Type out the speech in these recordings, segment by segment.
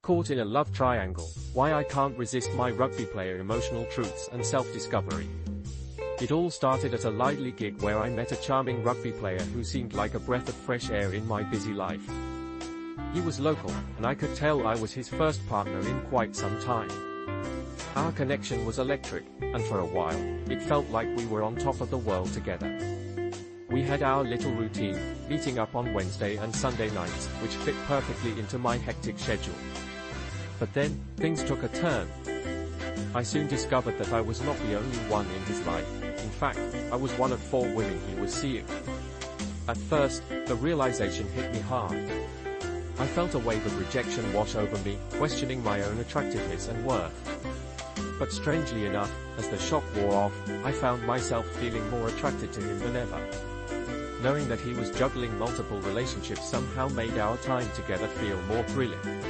Caught in a love triangle, why I can't resist my rugby player emotional truths and self-discovery. It all started at a lively gig where I met a charming rugby player who seemed like a breath of fresh air in my busy life. He was local, and I could tell I was his first partner in quite some time. Our connection was electric, and for a while, it felt like we were on top of the world together. We had our little routine, meeting up on Wednesday and Sunday nights, which fit perfectly into my hectic schedule. But then, things took a turn. I soon discovered that I was not the only one in his life. In fact, I was one of 4 women he was seeing. At first, the realization hit me hard. I felt a wave of rejection wash over me, questioning my own attractiveness and worth. But strangely enough, as the shock wore off, I found myself feeling more attracted to him than ever. Knowing that he was juggling multiple relationships somehow made our time together feel more thrilling.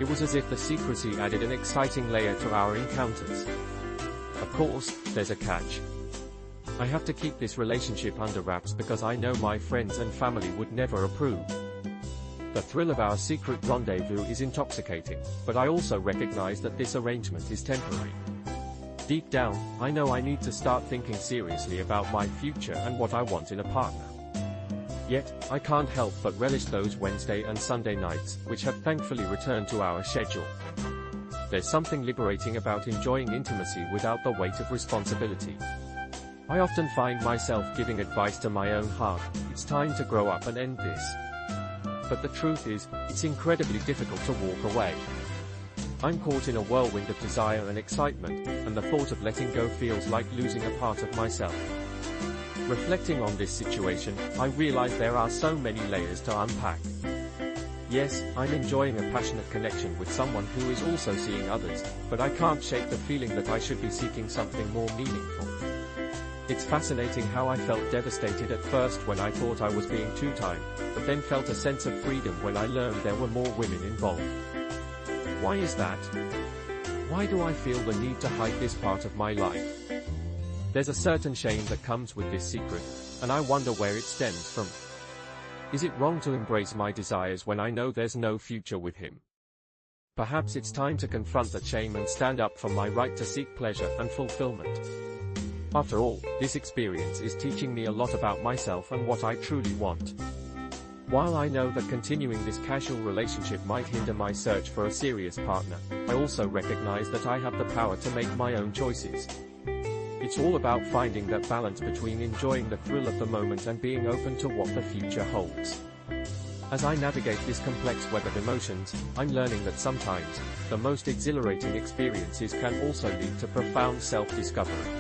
It was as if the secrecy added an exciting layer to our encounters. Of course, there's a catch. I have to keep this relationship under wraps because I know my friends and family would never approve. The thrill of our secret rendezvous is intoxicating, but I also recognize that this arrangement is temporary. Deep down, I know I need to start thinking seriously about my future and what I want in a partner. Yet, I can't help but relish those Wednesday and Sunday nights, which have thankfully returned to our schedule. There's something liberating about enjoying intimacy without the weight of responsibility. I often find myself giving advice to my own heart: it's time to grow up and end this. But the truth is, it's incredibly difficult to walk away. I'm caught in a whirlwind of desire and excitement, and the thought of letting go feels like losing a part of myself. Reflecting on this situation, I realize there are so many layers to unpack. Yes, I'm enjoying a passionate connection with someone who is also seeing others, but I can't shake the feeling that I should be seeking something more meaningful. It's fascinating how I felt devastated at first when I thought I was being two-timed, but then felt a sense of freedom when I learned there were more women involved. Why is that? Why do I feel the need to hide this part of my life? There's a certain shame that comes with this secret, and I wonder where it stems from. Is it wrong to embrace my desires when I know there's no future with him? Perhaps it's time to confront that shame and stand up for my right to seek pleasure and fulfillment. After all, this experience is teaching me a lot about myself and what I truly want. While I know that continuing this casual relationship might hinder my search for a serious partner, I also recognize that I have the power to make my own choices. It's all about finding that balance between enjoying the thrill of the moment and being open to what the future holds. As I navigate this complex web of emotions, I'm learning that sometimes, the most exhilarating experiences can also lead to profound self-discovery.